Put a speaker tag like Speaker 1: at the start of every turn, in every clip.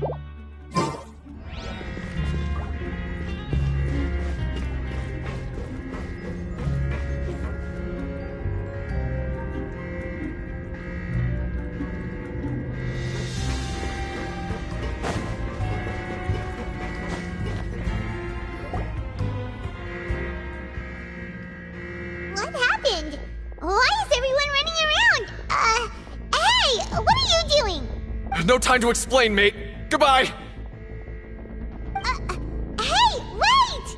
Speaker 1: What happened? Why is everyone running around? Hey! What are you doing?
Speaker 2: No time to explain, mate. Goodbye!
Speaker 1: Hey! Wait!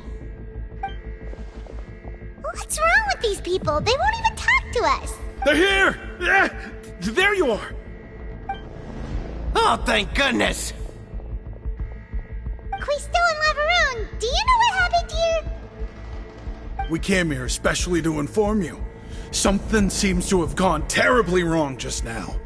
Speaker 1: What's wrong with these people? They won't even talk to us!
Speaker 3: They're here! Yeah, there you are!
Speaker 4: Oh, thank goodness!
Speaker 1: Quisto and Lavaroon, do you know what happened here?
Speaker 3: We came here especially to inform you. Something seems to have gone terribly wrong just now.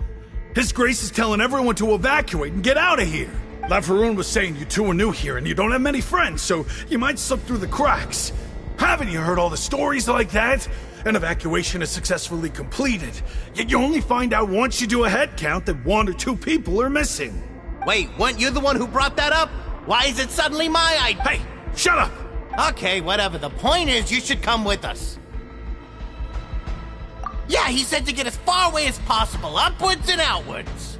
Speaker 3: His Grace is telling everyone to evacuate and get out of here. Lavaroon was saying you two are new here and you don't have many friends, so you might slip through the cracks. Haven't you heard all the stories like that? An evacuation is successfully completed, yet you only find out once you do a head count that 1 or 2 people are missing.
Speaker 4: Wait, weren't you the one who brought that up? Why is it suddenly my idea?
Speaker 3: Hey, shut up!
Speaker 4: Okay, whatever. The point is, you should come with us. Yeah, he said to get as far away as possible, upwards and outwards.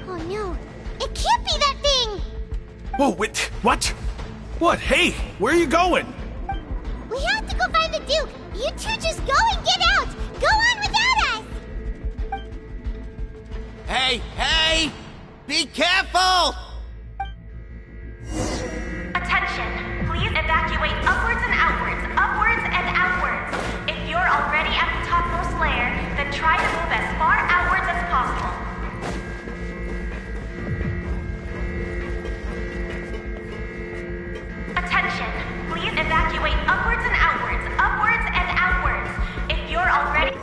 Speaker 1: Oh no, it can't be that thing!
Speaker 3: Whoa, wait, what? What? Hey, where are you going?
Speaker 1: We have to go find the Duke! You two just go and get out! Go on without us!
Speaker 4: Hey, hey! Be careful!
Speaker 5: Attention! Please evacuate upwards and outwards, upwards and outwards. If you're already at the topmost layer, then try to move as far outwards as possible. Attention! Please evacuate upwards and outwards, upwards and outwards. If you're already...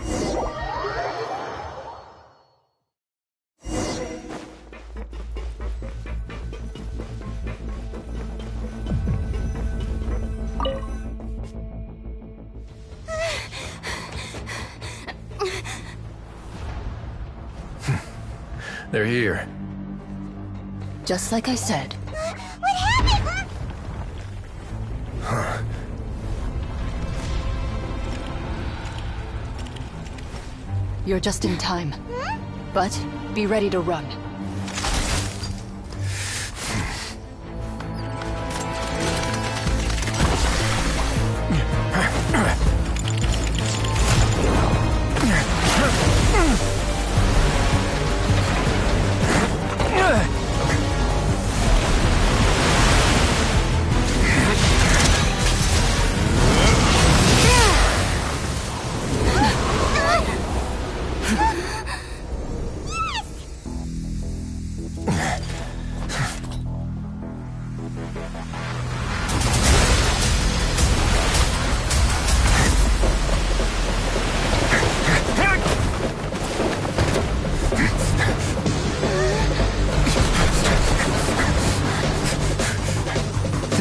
Speaker 2: They're here.
Speaker 6: Just like I said.
Speaker 1: What happened?
Speaker 6: You're just in time. But be ready to run.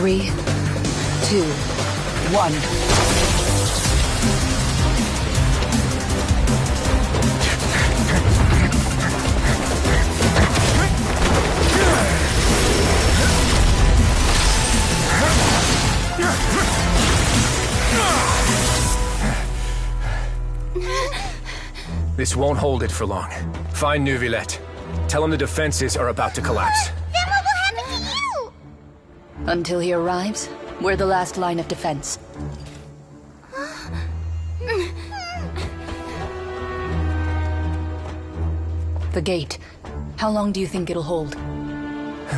Speaker 6: Three, 2, 1.
Speaker 2: This won't hold it for long. Find Neuvillette. Tell him the defenses are about to collapse.
Speaker 1: Then what will happen to you?
Speaker 6: Until he arrives, we're the last line of defense. The gate. How long do you think it'll hold?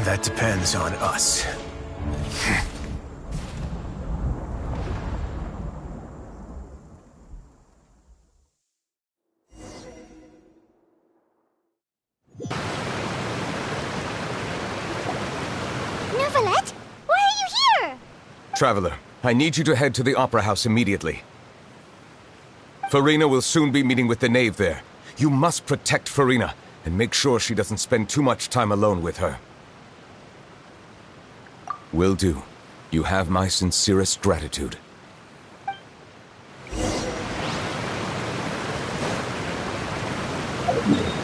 Speaker 2: That depends on us.
Speaker 1: Neuvillette? Why are you here?
Speaker 7: Traveler, I need you to head to the Opera House immediately. Farina will soon be meeting with the knave there. You must protect Farina, and make sure she doesn't spend too much time alone with her. Will do. You have my sincerest gratitude.
Speaker 1: Neuvillette!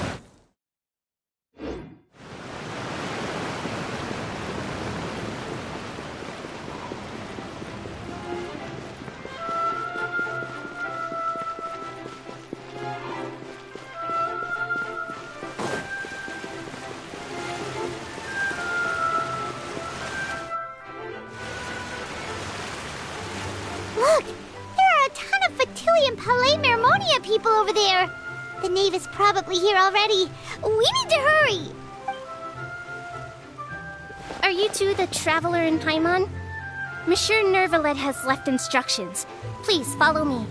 Speaker 1: people over there. The knave is probably here already. We need to hurry. Are you two the Traveler in Paimon? Monsieur Nervalet has left instructions. Please follow me.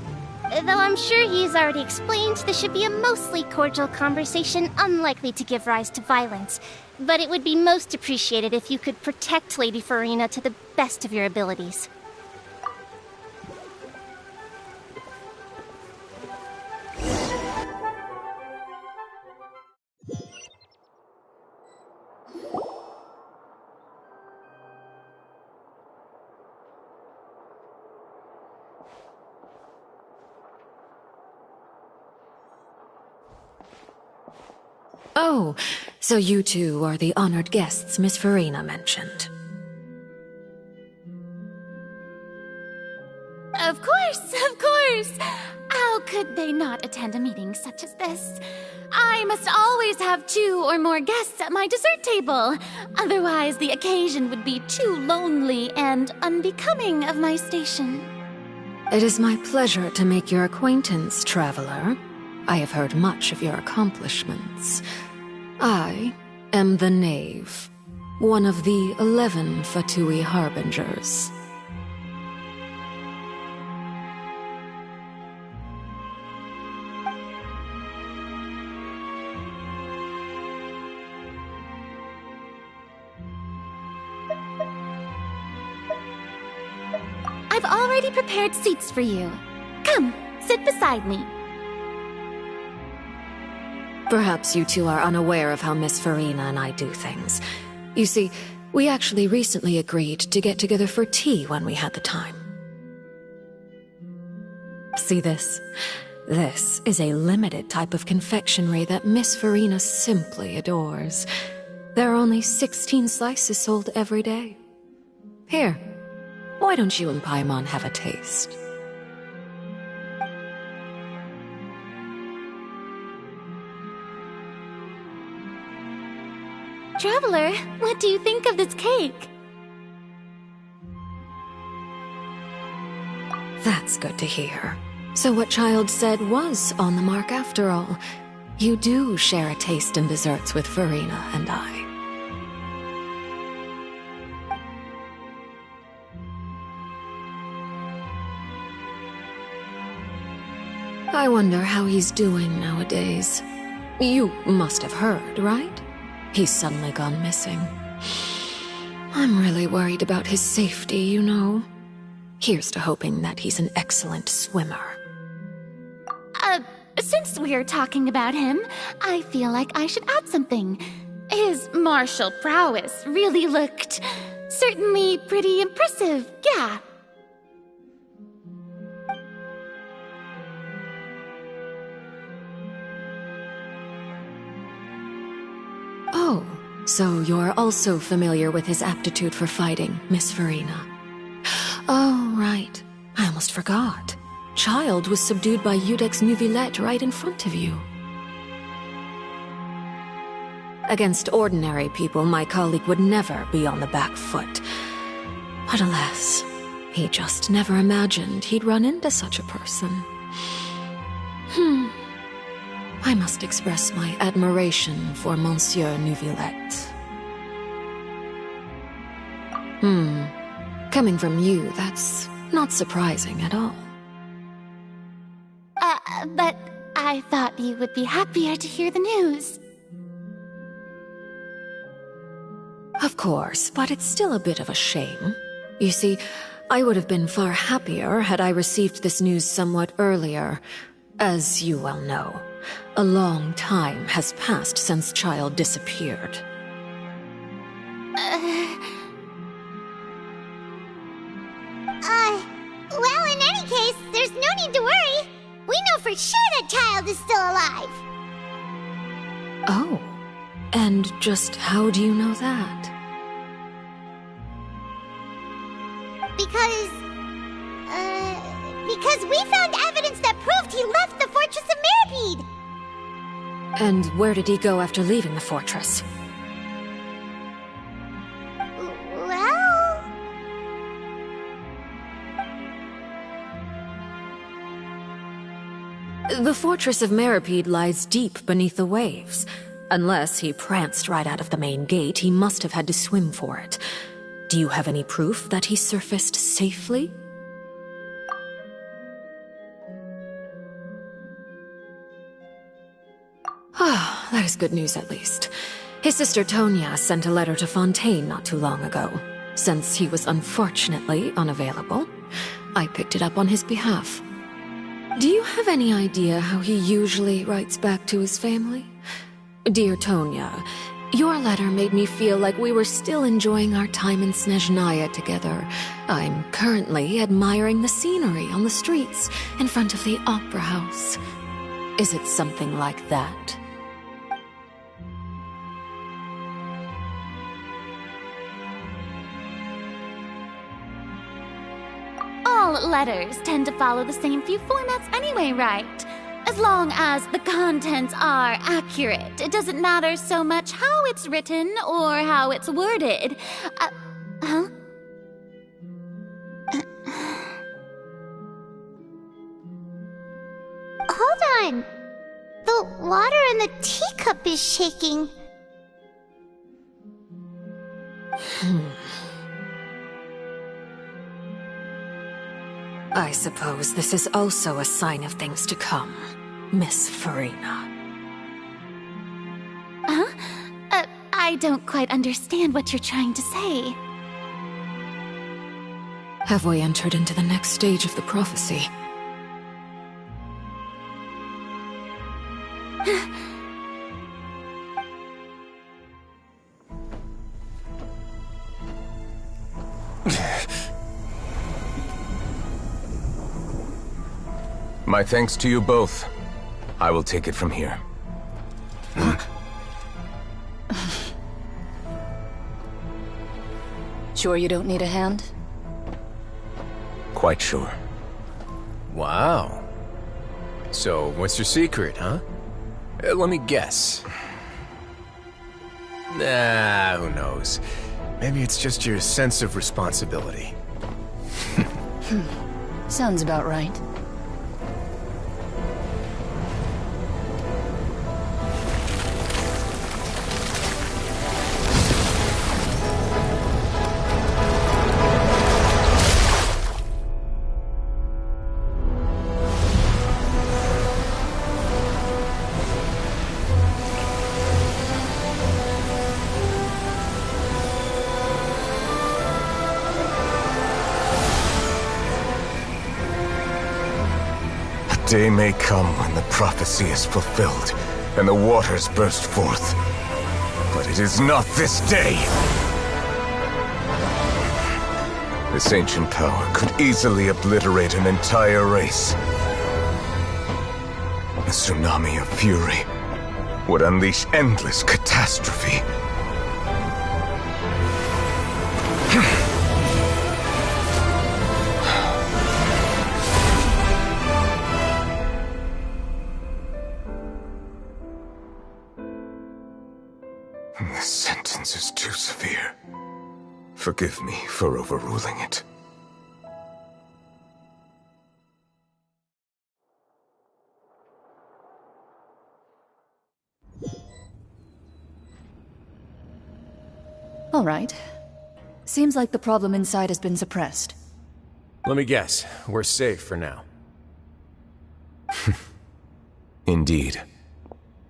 Speaker 1: Though I'm sure he's already explained, this should be a mostly cordial conversation, unlikely to give rise to violence. But it would be most appreciated if you could protect Lady Farina to the best of your abilities.
Speaker 8: Oh, so you two are the honored guests Miss Farina mentioned.
Speaker 9: Of course! How could they not attend a meeting such as this? I must always have 2 or more guests at my dessert table. Otherwise, the occasion would be too lonely and unbecoming of my station.
Speaker 8: It is my pleasure to make your acquaintance, Traveler. I have heard much of your accomplishments. I am the Knave, one of the 11 Fatui Harbingers.
Speaker 9: I've already prepared seats for you. Come, sit beside me.
Speaker 8: Perhaps you two are unaware of how Miss Farina and I do things. You see, we actually recently agreed to get together for tea when we had the time. See this? This is a limited type of confectionery that Miss Farina simply adores. There are only 16 slices sold every day. Here, why don't you and Paimon have a taste?
Speaker 9: Traveler, what do you think of this cake?
Speaker 8: That's good to hear. So what Child said was on the mark after all. You do share a taste in desserts with Farina and I. I wonder how he's doing nowadays. You must have heard, right? He's suddenly gone missing. I'm really worried about his safety, you know. Here's to hoping that he's an excellent swimmer.
Speaker 9: Since we're talking about him, I feel like I should add something. His martial prowess really looked certainly pretty impressive, yeah.
Speaker 8: Oh, so you're also familiar with his aptitude for fighting, Miss Farina. Oh, right. I almost forgot. Child was subdued by Eudex Neuvillette right in front of you. Against ordinary people, my colleague would never be on the back foot. But alas, he just never imagined he'd run into such a person. I must express my admiration for Monsieur Neuvillette. Coming from you, that's not surprising at all.
Speaker 9: But I thought you would be happier to hear the news.
Speaker 8: Of course, but it's still a bit of a shame. You see, I would have been far happier had I received this news somewhat earlier. As you well know, a long time has passed since Child disappeared.
Speaker 1: Well, in any case, there's no need to worry. We know for sure that Child is still alive.
Speaker 8: Oh, and just how do you know that?
Speaker 1: Because we found evidence that proved he left the Fortress of Mirapede.
Speaker 8: And where did he go after leaving the fortress?
Speaker 1: Well...
Speaker 8: The The fortress of Meripede lies deep beneath the waves. Unless he pranced right out of the main gate, he must have had to swim for it. Do you have any proof that he surfaced safely? Ah, that is good news at least. His sister Tonya sent a letter to Fontaine not too long ago. Since he was unfortunately unavailable, I picked it up on his behalf. Do you have any idea how he usually writes back to his family? Dear Tonya, your letter made me feel like we were still enjoying our time in Snezhnaya together. I'm currently admiring the scenery on the streets in front of the opera house. Is it something like that?
Speaker 9: All letters tend to follow the same few formats anyway, right? As long as the contents are accurate, it doesn't matter so much how it's written or how it's worded. Huh?
Speaker 1: Hold on. The water in the teacup is shaking.
Speaker 8: I suppose this is also a sign of things to come, Miss Farina.
Speaker 9: Huh? I don't quite understand what you're trying to say.
Speaker 8: Have we entered into the next stage of the prophecy?
Speaker 7: My thanks to you both. I will take it from here.
Speaker 6: Sure you don't need a hand?
Speaker 7: Quite sure.
Speaker 2: Wow. So, what's your secret, huh? Let me guess. Nah, who knows? Maybe it's just your sense of responsibility.
Speaker 6: Sounds about right.
Speaker 7: Day may come when the prophecy is fulfilled, and the waters burst forth. But it is not this day! This ancient power could easily obliterate an entire race. A tsunami of fury would unleash endless catastrophe. This sentence is too severe. Forgive me for overruling it.
Speaker 6: All right. Seems like the problem inside has been suppressed.
Speaker 2: Let me guess. We're safe for now.
Speaker 7: Indeed.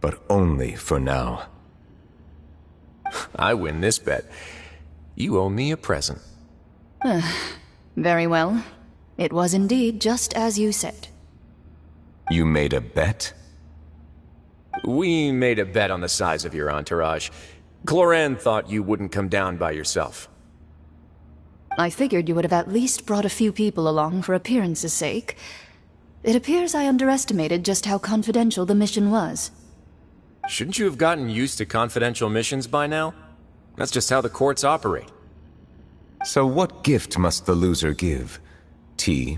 Speaker 7: But only for now.
Speaker 2: I win this bet. You owe me a present.
Speaker 6: Very well. It was indeed just as you said.
Speaker 7: You made a bet?
Speaker 2: We made a bet on the size of your entourage. Cloran thought you wouldn't come down by yourself.
Speaker 6: I figured you would have at least brought a few people along for appearance's sake. It appears I underestimated just how confidential the mission was.
Speaker 2: Shouldn't you have gotten used to confidential missions by now? That's just how the courts operate.
Speaker 7: So what gift must the loser give? Tea?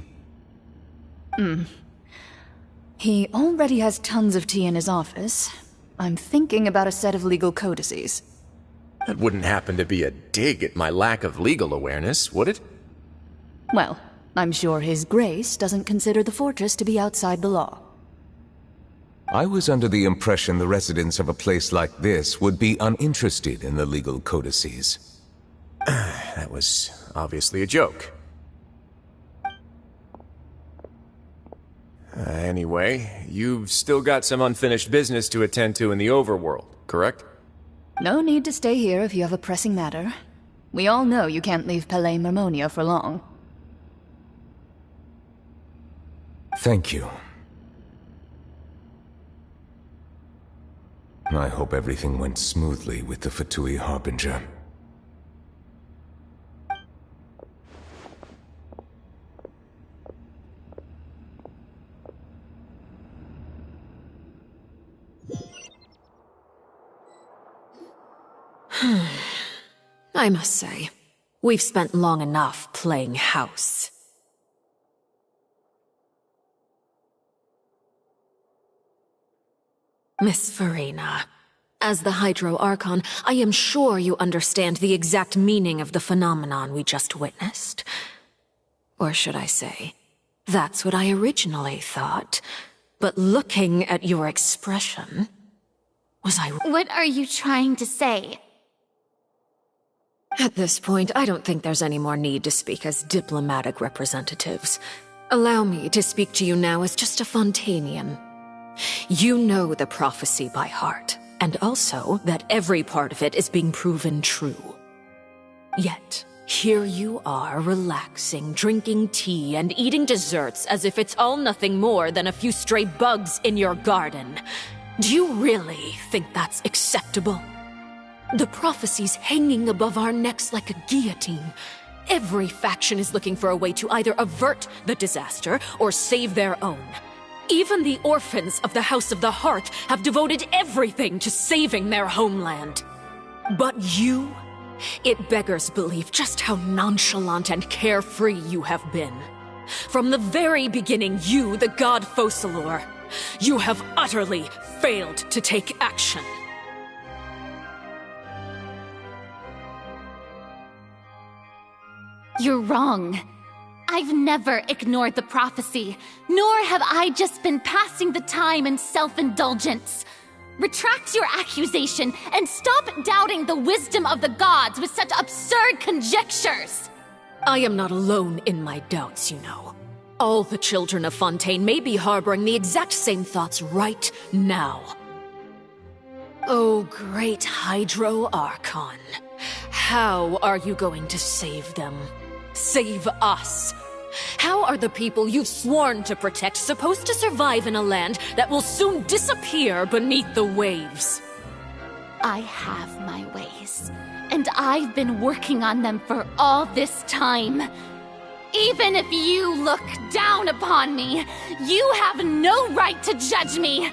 Speaker 6: He already has tons of tea in his office. I'm thinking about a set of legal codices.
Speaker 2: That wouldn't happen to be a dig at my lack of legal awareness, would it?
Speaker 6: Well, I'm sure His Grace doesn't consider the fortress to be outside the law.
Speaker 7: I was under the impression the residents of a place like this would be uninterested in the legal codices.
Speaker 2: That was obviously a joke. Anyway, you've still got some unfinished business to attend to in the overworld, correct?
Speaker 6: No need to stay here if you have a pressing matter. We all know you can't leave Palais Mermonia for long.
Speaker 7: Thank you. I hope everything went smoothly with the Fatui Harbinger.
Speaker 8: I must say, we've spent long enough playing house. Miss Farina, as the Hydro Archon, I am sure you understand the exact meaning of the phenomenon we just witnessed. Or should I say, that's what I originally thought. But looking at your expression, was I...
Speaker 9: What are you trying to say?
Speaker 8: At this point, I don't think there's any more need to speak as diplomatic representatives. Allow me to speak to you now as just a Fontanian. You know the prophecy by heart, and also that every part of it is being proven true. Yet, here you are, relaxing, drinking tea, and eating desserts as if it's all nothing more than a few stray bugs in your garden. Do you really think that's acceptable? The prophecy's hanging above our necks like a guillotine. Every faction is looking for a way to either avert the disaster or save their own. Even the orphans of the House of the Hearth have devoted everything to saving their homeland. But you? It beggars belief just how nonchalant and carefree you have been. From the very beginning, you, the god Focalors, you have utterly failed to take action.
Speaker 9: You're wrong. I've never ignored the prophecy, nor have I just been passing the time in self-indulgence. Retract your accusation and stop doubting the wisdom of the gods with such absurd conjectures!
Speaker 8: I am not alone in my doubts, you know. All the children of Fontaine may be harboring the exact same thoughts right now. Oh, great Hydro Archon. How are you going to save them? Save us? How are the people you've sworn to protect supposed to survive in a land that will soon disappear beneath the waves?
Speaker 9: I have my ways, and I've been working on them for all this time. Even if you look down upon me, you have no right to judge me.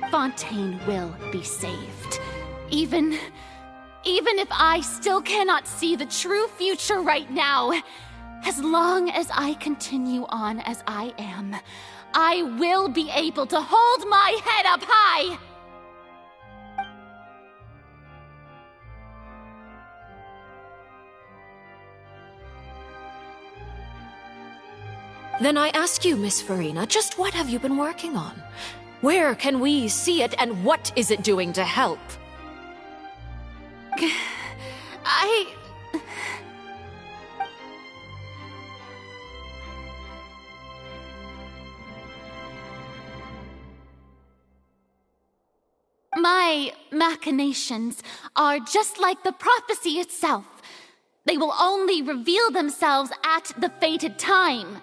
Speaker 9: Fontaine will be saved. Even if I still cannot see the true future right now, as long as I continue on as I am, I will be able to hold my head up high!
Speaker 8: Then I ask you, Miss Farina, just what have you been working on? Where can we see it, and what is it doing to help?
Speaker 9: My machinations are just like the prophecy itself. They will only reveal themselves at the fated time.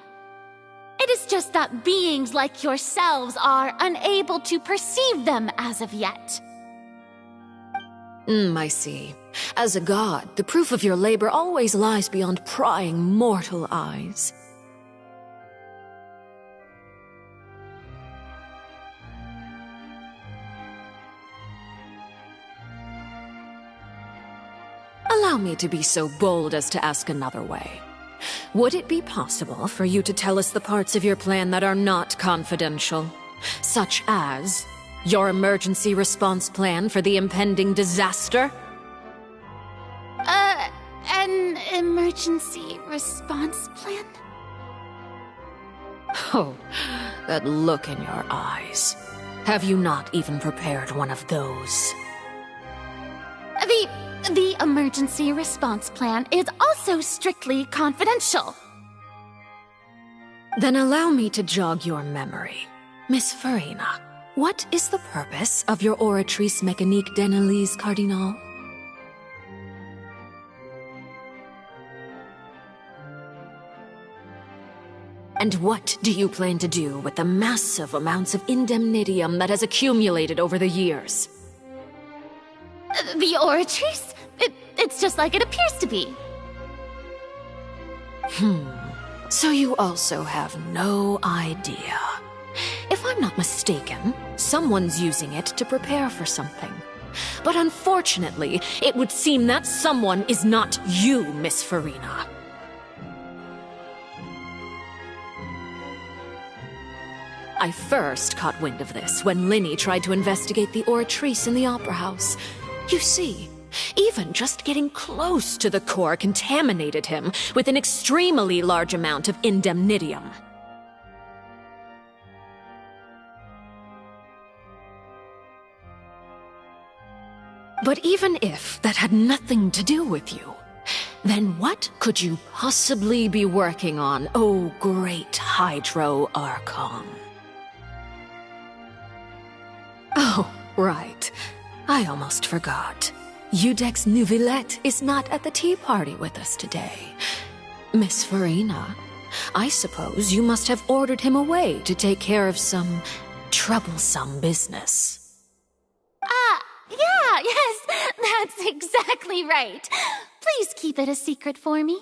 Speaker 9: It is just that beings like yourselves are unable to perceive them as of yet.
Speaker 8: I see. As a god, the proof of your labor always lies beyond prying mortal eyes. Allow me to be so bold as to ask another way. Would it be possible for you to tell us the parts of your plan that are not confidential? Such as your emergency response plan for the impending disaster?
Speaker 9: An emergency response plan?
Speaker 8: Oh, that look in your eyes. Have you not even prepared one of those?
Speaker 9: The emergency response plan is also strictly confidential.
Speaker 8: Then allow me to jog your memory. Miss Farina, what is the purpose of your Oratrice Mécanique d'Analyse Cardinal? And what do you plan to do with the massive amounts of indemnitium that has accumulated over the years?
Speaker 9: The Oratrice? It's just like it appears to be.
Speaker 8: So you also have no idea. If I'm not mistaken, someone's using it to prepare for something. But unfortunately, it would seem that someone is not you, Miss Farina. I first caught wind of this when Linny tried to investigate the Oratrice in the Opera House. You see, even just getting close to the core contaminated him with an extremely large amount of indemnitium. But even if that had nothing to do with you, then what could you possibly be working on, oh great Hydro Archon? Oh, right. I almost forgot. Udex Neuvillette is not at the tea party with us today. Miss Farina, I suppose you must have ordered him away to take care of some troublesome business.
Speaker 9: Yeah, yes, that's exactly right. Please keep it a secret for me.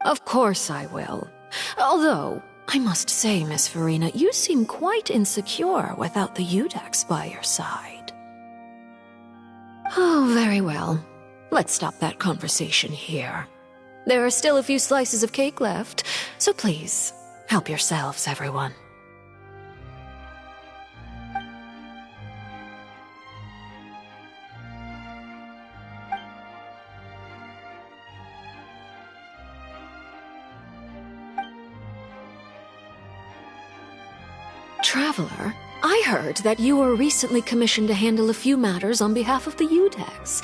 Speaker 8: Of course I will. Although, I must say, Miss Farina, you seem quite insecure without the Udex by your side. Oh, very well. Let's stop that conversation here. There are still a few slices of cake left, so please, help yourselves, everyone. Traveler, I heard that you were recently commissioned to handle a few matters on behalf of the Udex.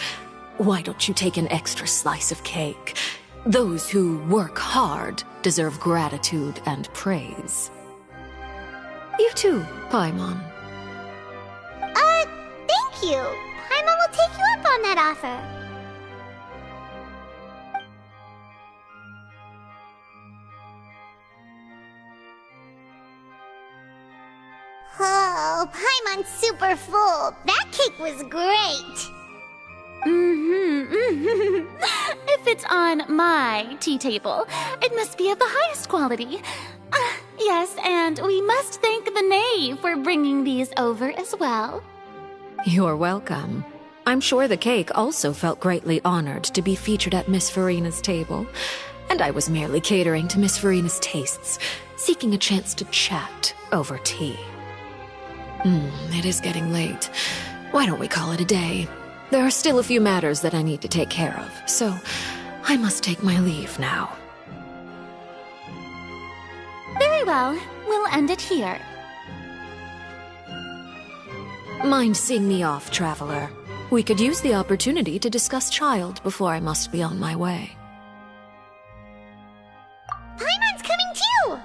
Speaker 8: Why don't you take an extra slice of cake? Those who work hard deserve gratitude and praise. You too, Paimon.
Speaker 1: Thank you. Paimon will take you up on that offer. Oh, Paimon's super full. That cake was great.
Speaker 9: If it's on my tea table, it must be of the highest quality. Yes, and we must thank the knave for bringing these over as well.
Speaker 8: You're welcome. I'm sure the cake also felt greatly honored to be featured at Miss Farina's table, and I was merely catering to Miss Farina's tastes, seeking a chance to chat over tea. It is getting late. Why don't we call it a day? There are still a few matters that I need to take care of, so I must take my leave now.
Speaker 9: Very well. We'll end it here.
Speaker 8: Mind seeing me off, Traveler? We could use the opportunity to discuss Child before I must be on my way.
Speaker 1: Paimon's coming too!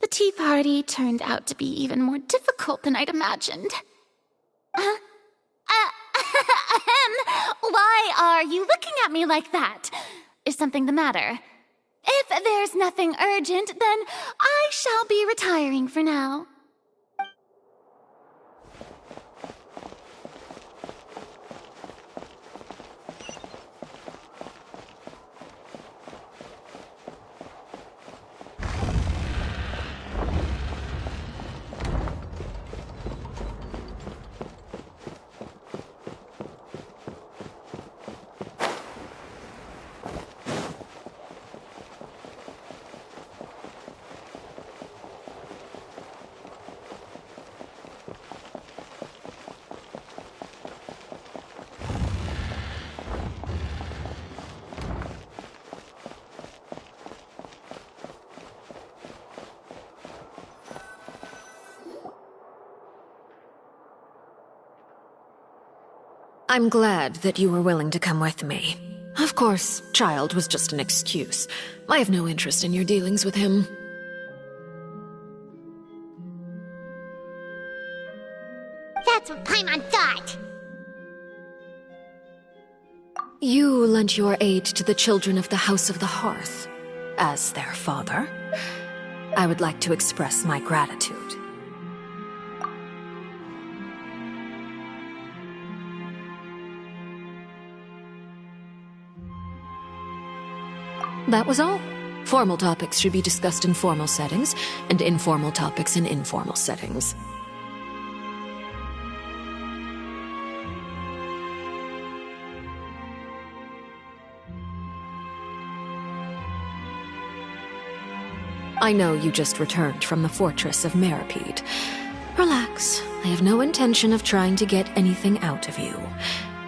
Speaker 9: The tea party turned out to be even more difficult than I'd imagined. Why are you looking at me like that? Is something the matter? If there's nothing urgent, then I shall be retiring for now.
Speaker 8: I'm glad that you were willing to come with me. Of course, Child was just an excuse. I have no interest in your dealings with him.
Speaker 1: That's what Paimon thought.
Speaker 8: You lent your aid to the children of the House of the Hearth. As their father, I would like to express my gratitude. That was all. Formal topics should be discussed in formal settings, and informal topics in informal settings. I know you just returned from the fortress of Meripede. Relax. I have no intention of trying to get anything out of you.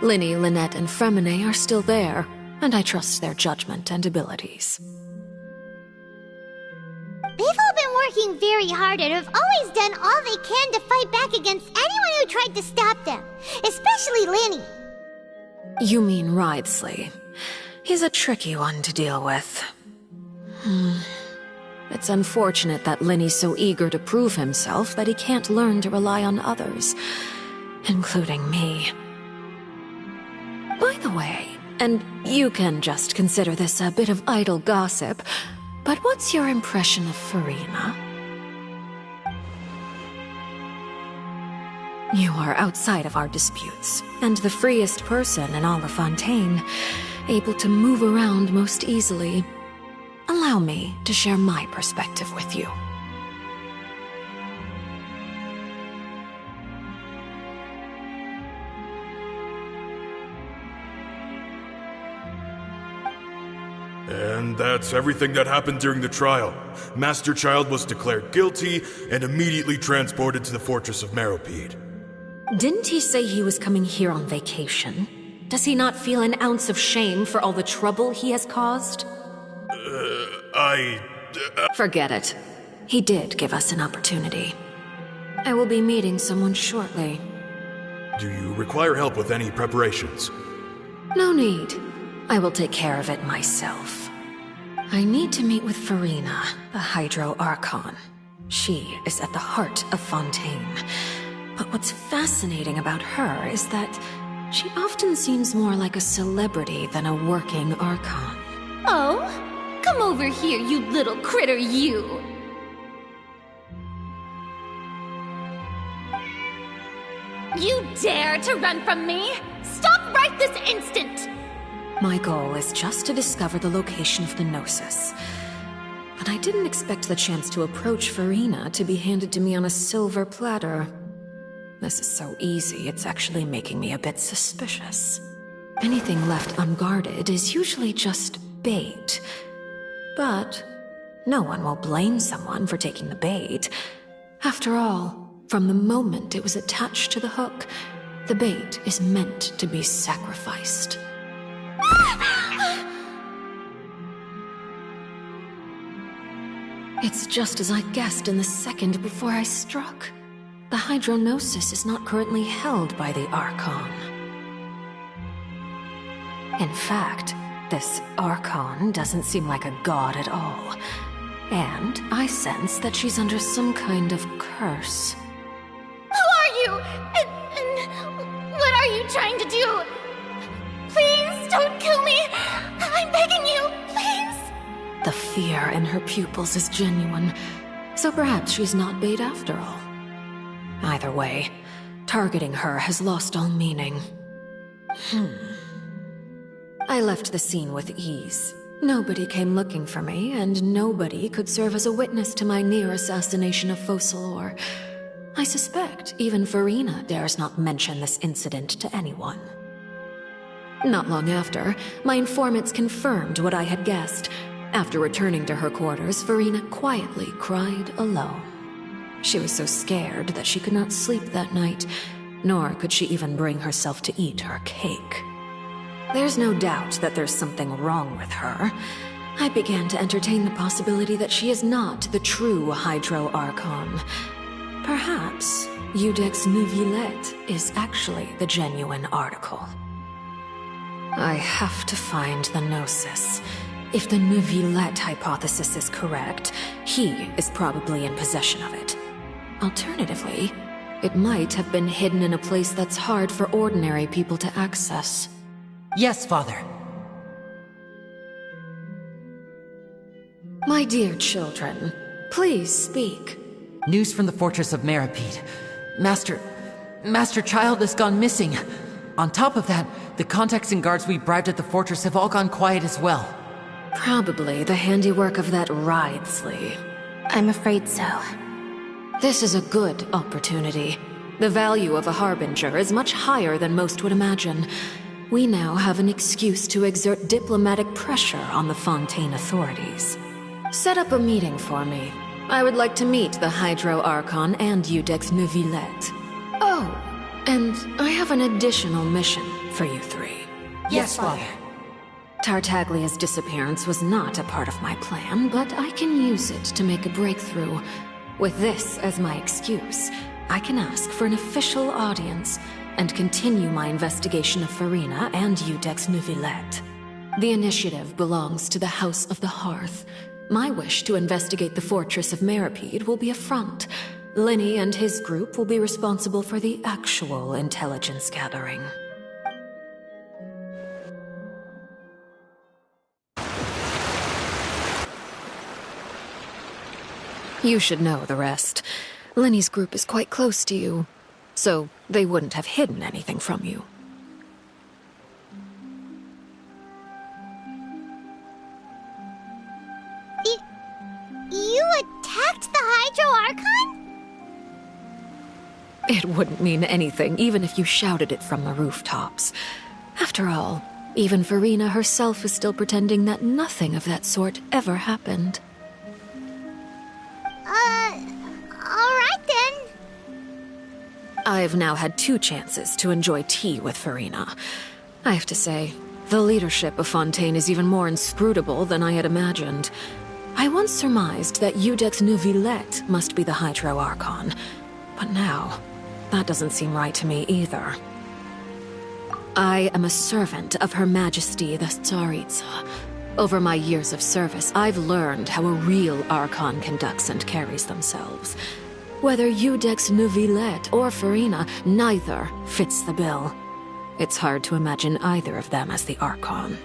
Speaker 8: Linny, Lynette, and Fremine are still there, and I trust their judgment and abilities.
Speaker 1: They've all been working very hard and have always done all they can to fight back against anyone who tried to stop them. Especially Linny.
Speaker 8: You mean Wriothesley. He's a tricky one to deal with. It's unfortunate that Linny's so eager to prove himself that he can't learn to rely on others, including me. By the way, and you can just consider this a bit of idle gossip, but what's your impression of Furina? You are outside of our disputes, and the freest person in all of Fontaine, able to move around most easily. Allow me to share my perspective with you.
Speaker 10: And that's everything that happened during the trial. Master Child was declared guilty and immediately transported to the Fortress of Meripede.
Speaker 8: Didn't he say he was coming here on vacation? Does he not feel an ounce of shame for all the trouble he has caused? Forget it. He did give us an opportunity. I will be meeting someone shortly.
Speaker 10: Do you require help with any preparations?
Speaker 8: No need. I will take care of it myself. I need to meet with Furina, the Hydro Archon. She is at the heart of Fontaine. But what's fascinating about her is that she often seems more like a celebrity than a working Archon.
Speaker 9: Oh? Come over here, you little critter, you! You dare to run from me? Stop right this instant!
Speaker 8: My goal is just to discover the location of the Gnosis. But I didn't expect the chance to approach Furina to be handed to me on a silver platter. This is so easy, it's actually making me a bit suspicious. Anything left unguarded is usually just bait. But no one will blame someone for taking the bait. After all, from the moment it was attached to the hook, the bait is meant to be sacrificed. It's just as I guessed in the second before I struck. The Hydronosis is not currently held by the Archon. In fact, this Archon doesn't seem like a god at all. And I sense that she's under some kind of curse.
Speaker 9: Who are you? And what are you trying to do? Please don't kill me! I'm begging you, please!
Speaker 8: The fear in her pupils is genuine, so perhaps she's not bait after all. Either way, targeting her has lost all meaning. I left the scene with ease. Nobody came looking for me, and nobody could serve as a witness to my near assassination of Focalor. I suspect even Furina dares not mention this incident to anyone. Not long after, my informants confirmed what I had guessed. After returning to her quarters, Furina quietly cried alone. She was so scared that she could not sleep that night, nor could she even bring herself to eat her cake. There's no doubt that there's something wrong with her. I began to entertain the possibility that she is not the true Hydro Archon. Perhaps Iudex Neuvillette is actually the genuine article. I have to find the Gnosis. If the Neuvillette hypothesis is correct, he is probably in possession of it. Alternatively, it might have been hidden in a place that's hard for ordinary people to access.
Speaker 11: Yes, Father.
Speaker 8: My dear children, please speak.
Speaker 11: News from the Fortress of Meripede. Master Child has gone missing. On top of that, the contacts and guards we bribed at the fortress have all gone quiet as well.
Speaker 8: Probably the handiwork of that Wriothesley.
Speaker 1: I'm afraid so.
Speaker 8: This is a good opportunity. The value of a harbinger is much higher than most would imagine. We now have an excuse to exert diplomatic pressure on the Fontaine authorities. Set up a meeting for me. I would like to meet the Hydro Archon and Iudex Neuvillette. Oh, and I have an additional mission for you three.
Speaker 11: Yes, Father.
Speaker 8: Tartaglia's disappearance was not a part of my plan, but I can use it to make a breakthrough. With this as my excuse, I can ask for an official audience and continue my investigation of Farina and Iudex Neuvillette. The initiative belongs to the House of the Hearth. My wish to investigate the Fortress of Meripede will be a front. Lenny and his group will be responsible for the actual intelligence gathering. You should know the rest. Lenny's group is quite close to you, so they wouldn't have hidden anything from you.
Speaker 1: You attacked the Hydro Archon?
Speaker 8: It wouldn't mean anything, even if you shouted it from the rooftops. After all, even Farina herself is still pretending that nothing of that sort ever happened.
Speaker 1: Alright then.
Speaker 8: I've now had 2 chances to enjoy tea with Farina. I have to say, the leadership of Fontaine is even more inscrutable than I had imagined. I once surmised that Iudex Neuvillette must be the Hydro Archon, but now, that doesn't seem right to me either. I am a servant of Her Majesty the Tsaritsa. Over my years of service, I've learned how a real Archon conducts and carries themselves. Whether Iudex Neuvillette or Farina, neither fits the bill. It's hard to imagine either of them as the Archon.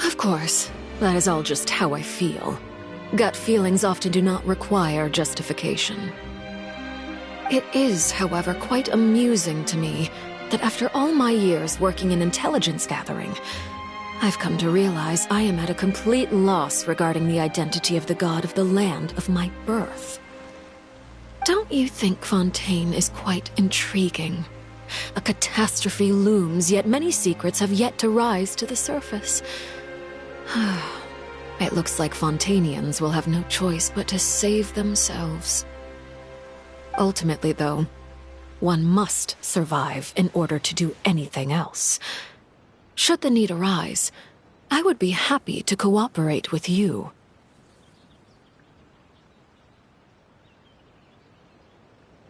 Speaker 8: Of course, that is all just how I feel. Gut feelings often do not require justification. It is, however, quite amusing to me that after all my years working in intelligence gathering, I've come to realize I am at a complete loss regarding the identity of the god of the land of my birth. Don't you think Fontaine is quite intriguing? A catastrophe looms, yet many secrets have yet to rise to the surface. It looks like Fontainians will have no choice but to save themselves. Ultimately, though, one must survive in order to do anything else. Should the need arise, I would be happy to cooperate with you.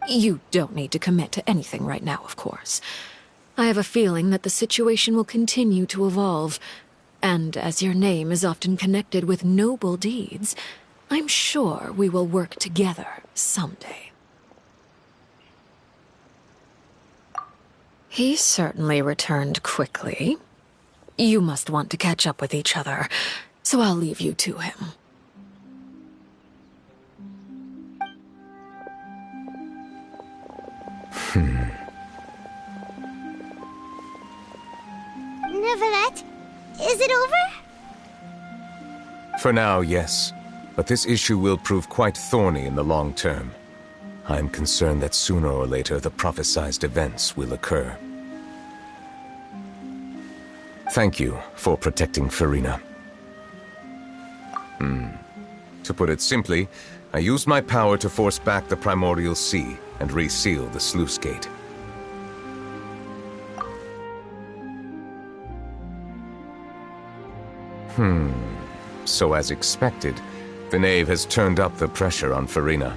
Speaker 8: You don't need to commit to anything right now, of course. I have a feeling that the situation will continue to evolve, and as your name is often connected with noble deeds, I'm sure we will work together someday. He certainly returned quickly. You must want to catch up with each other, so I'll leave you to him.
Speaker 1: Neuvillette, is it over?
Speaker 7: For now, yes. But this issue will prove quite thorny in the long term. I am concerned that sooner or later the prophesized events will occur. Thank you for protecting Farina. To put it simply, I used my power to force back the Primordial Sea and reseal the sluice gate. So as expected, the knave has turned up the pressure on Farina.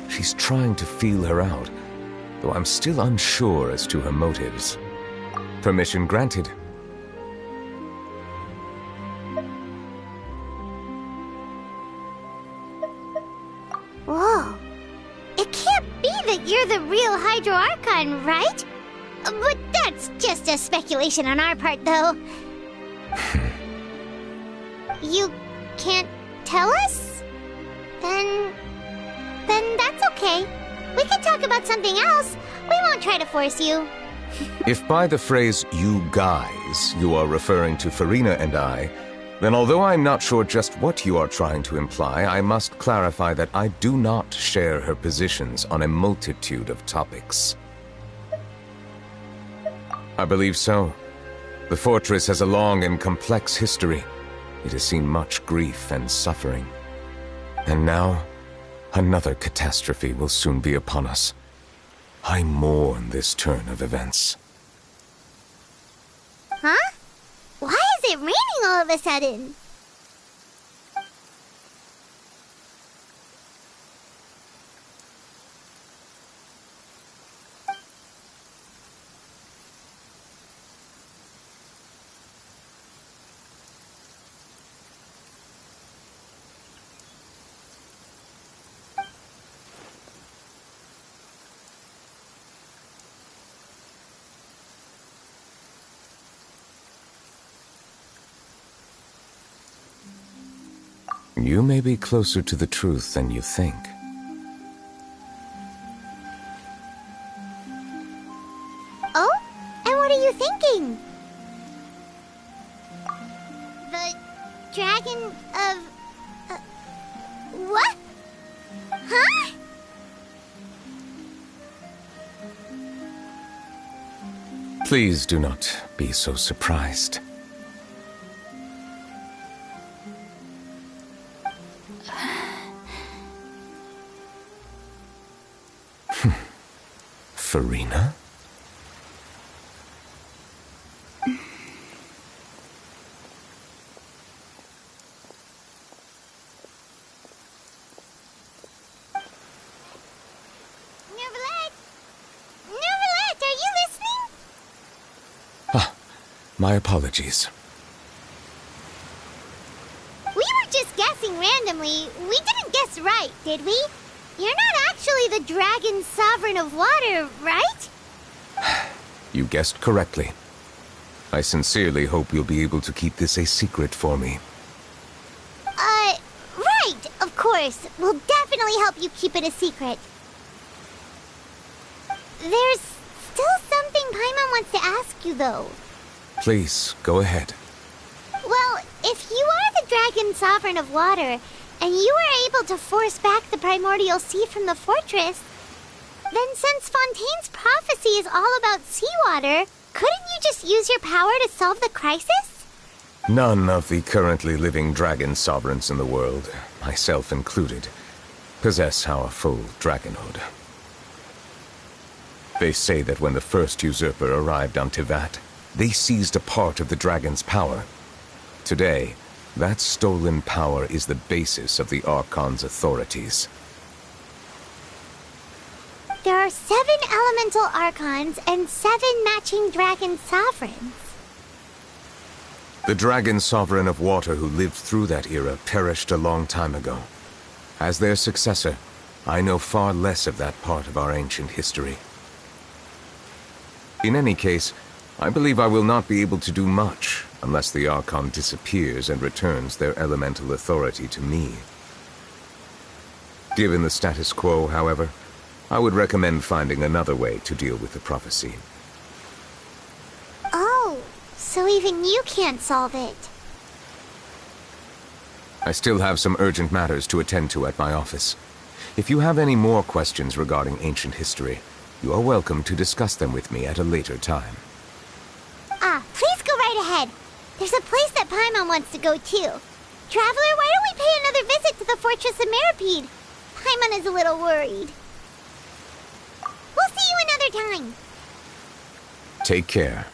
Speaker 7: She's trying to feel her out, though I'm still unsure as to her motives. Permission granted.
Speaker 1: Whoa. It can't be that you're the real Hydro Archon, right? But that's just a speculation on our part, though. You can't tell us? Then that's okay. We can talk about something else. We won't try to force you.
Speaker 7: If by the phrase, you guys, you are referring to Farina and I, then although I'm not sure just what you are trying to imply, I must clarify that I do not share her positions on a multitude of topics. I believe so. The fortress has a long and complex history. It has seen much grief and suffering. And now, another catastrophe will soon be upon us. I mourn this turn of events.
Speaker 1: Huh? Why is it raining all of a sudden?
Speaker 7: You may be closer to the truth than you think.
Speaker 1: Oh? And what are you thinking? The dragon of... what? Huh?
Speaker 7: Please do not be so surprised. Farina?
Speaker 1: Nervalette, are you listening?
Speaker 7: My apologies.
Speaker 1: We were just guessing randomly. We didn't guess right, did we? You're not actually the Dragon Sovereign of Water, right?
Speaker 7: You guessed correctly. I sincerely hope you'll be able to keep this a secret for me.
Speaker 1: Right, of course. We'll definitely help you keep it a secret. There's still something Paimon wants to ask you, though.
Speaker 7: Please, go ahead.
Speaker 1: Well, if you are the Dragon Sovereign of Water, and you were able to force back the primordial sea from the fortress, then since Fontaine's prophecy is all about seawater, couldn't you just use your power to solve the crisis?
Speaker 7: None of the currently living dragon sovereigns in the world, myself included, possess our full dragonhood. They say that when the first usurper arrived on Tivat, they seized a part of the dragon's power. Today, that stolen power is the basis of the Archon's authorities.
Speaker 1: There are 7 elemental Archons and 7 matching dragon sovereigns.
Speaker 7: The dragon sovereign of water who lived through that era perished a long time ago. As their successor, I know far less of that part of our ancient history. In any case, I believe I will not be able to do much unless the Archon disappears and returns their elemental authority to me. Given the status quo, however, I would recommend finding another way to deal with the prophecy.
Speaker 1: Oh, so even you can't solve it.
Speaker 7: I still have some urgent matters to attend to at my office. If you have any more questions regarding ancient history, you are welcome to discuss them with me at a later time.
Speaker 1: Please go right ahead. There's a place that Paimon wants to go too. Traveler, why don't we pay another visit to the Fortress of Meripede? Paimon is a little worried. We'll see you another time.
Speaker 7: Take care.